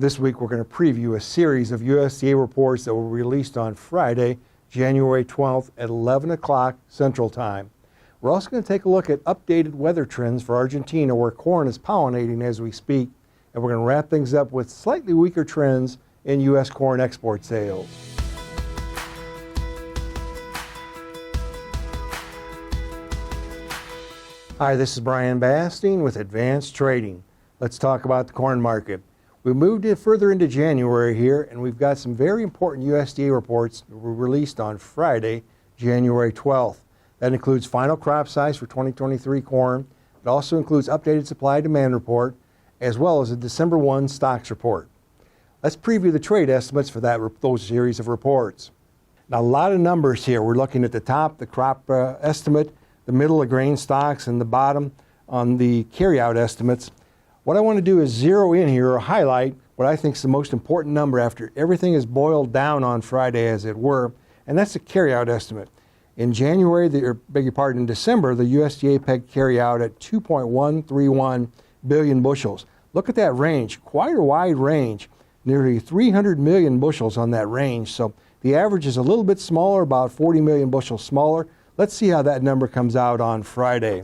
This week we're going to preview a series of USDA reports that were released on Friday, January 12th at 11 o'clock Central Time. We're also going to take a look at updated weather trends for Argentina, where corn is pollinating as we speak. And we're going to wrap things up with slightly weaker trends in U.S. corn export sales. Hi, this is Brian Basting with Advanced Trading. Let's talk about the corn market. We moved it further into January here, and we've got some very important USDA reports that were released on Friday, January 12th. That includes final crop size for 2023 corn. It also includes updated supply-demand report, as well as a December 1 stocks report. Let's preview the trade estimates for those series of reports. Now, a lot of numbers here. We're looking at the top, the crop estimate, the middle, the grain stocks, and the bottom on the carryout estimates. What I want to do is zero in here or highlight what I think is the most important number after everything is boiled down on Friday, as it were, and that's the carryout estimate. In January, in December, the USDA pegged carryout at 2.131 billion bushels. Look at that range, quite a wide range, nearly 300 million bushels on that range. So the average is a little bit smaller, about 40 million bushels smaller. Let's see how that number comes out on Friday.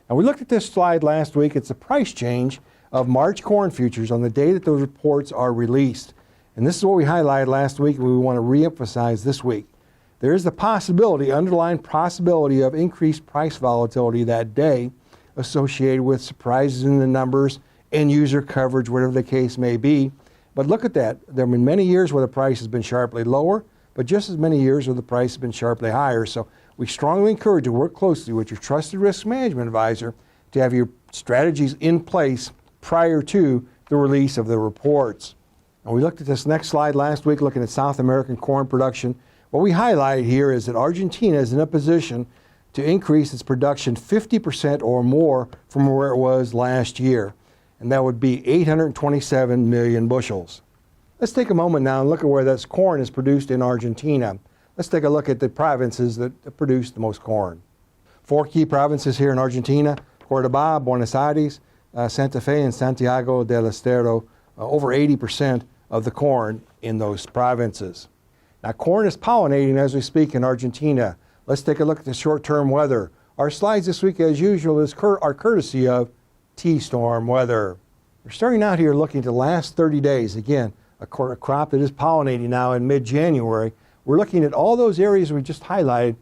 Now, we looked at this slide last week. It's the price change of March corn futures on the day that those reports are released. And this is what we highlighted last week, and we want to reemphasize this week. There is the possibility, underlying possibility, of increased price volatility that day associated with surprises in the numbers, end user coverage, whatever the case may be. But look at that. There have been many years where the price has been sharply lower, but just as many years where the price has been sharply higher. So we strongly encourage you to work closely with your trusted risk management advisor to have your strategies in place prior to the release of the reports. And we looked at this next slide last week looking at South American corn production. What we highlight here is that Argentina is in a position to increase its production 50% or more from where it was last year. And that would be 827 million bushels. Let's take a moment now and look at where this corn is produced in Argentina. Let's take a look at the provinces that produce the most corn. 4 key provinces here in Argentina: Córdoba, Buenos Aires, Santa Fe, and Santiago del Estero. Over 80% of the corn in those provinces. Now, corn is pollinating as we speak in Argentina. Let's take a look at the short-term weather. Our slides this week, as usual, are courtesy of T-Storm Weather. We're starting out here looking at the last 30 days. Again, a crop that is pollinating now in mid-January. We're looking at all those areas we just highlighted,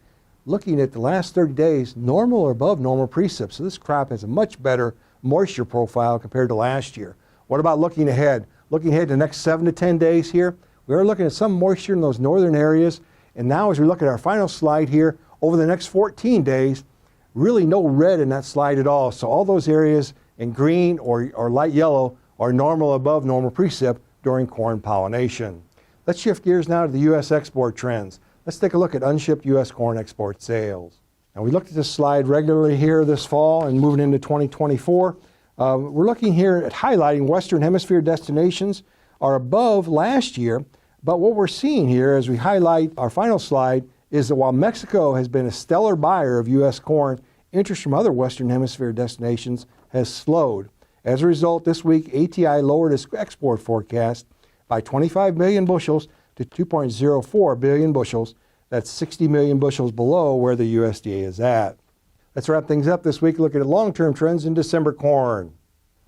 looking at the last 30 days, normal or above normal precip. So this crop has a much better moisture profile compared to last year. What about looking ahead? Looking ahead to the next 7 to 10 days here, we are looking at some moisture in those northern areas. And now as we look at our final slide here, over the next 14 days, really no red in that slide at all. So all those areas in green or light yellow are normal, above normal precip during corn pollination. Let's shift gears now to the U.S. export trends. Let's take a look at unshipped U.S. corn export sales. Now, we looked at this slide regularly here this fall and moving into 2024. We're looking here at highlighting Western Hemisphere destinations are above last year. But what we're seeing here as we highlight our final slide is that while Mexico has been a stellar buyer of U.S. corn, interest from other Western Hemisphere destinations has slowed. As a result, this week, ATI lowered its export forecast by 25 million bushels to 2.04 billion bushels. That's 60 million bushels below where the USDA is at. Let's wrap things up this week looking at long-term trends in December corn.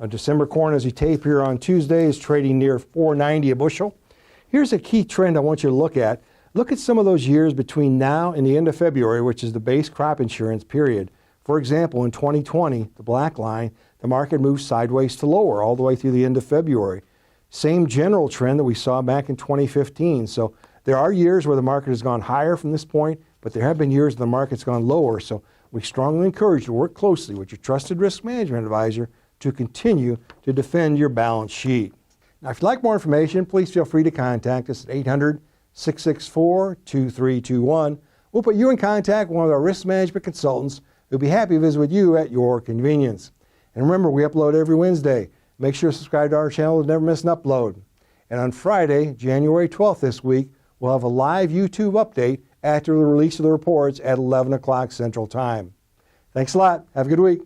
December corn, as we tape here on Tuesday, is trading near $4.90 a bushel. Here's a key trend I want you to look at. Look at some of those years between now and the end of February, which is the base crop insurance period. For example, in 2020, the black line, the market moved sideways to lower all the way through the end of February. Same general trend that we saw back in 2015. So there are years where the market has gone higher from this point, but there have been years the market's gone lower. So we strongly encourage you to work closely with your trusted risk management advisor to continue to defend your balance sheet. Now, if you'd like more information, please feel free to contact us at 800-664-2321. We'll put you in contact with one of our risk management consultants who'll be happy to visit with you at your convenience. And remember, we upload every Wednesday. Make sure to subscribe to our channel to never miss an upload. And on Friday, January 12th this week, we'll have a live YouTube update after the release of the reports at 11 o'clock Central Time. Thanks a lot. Have a good week.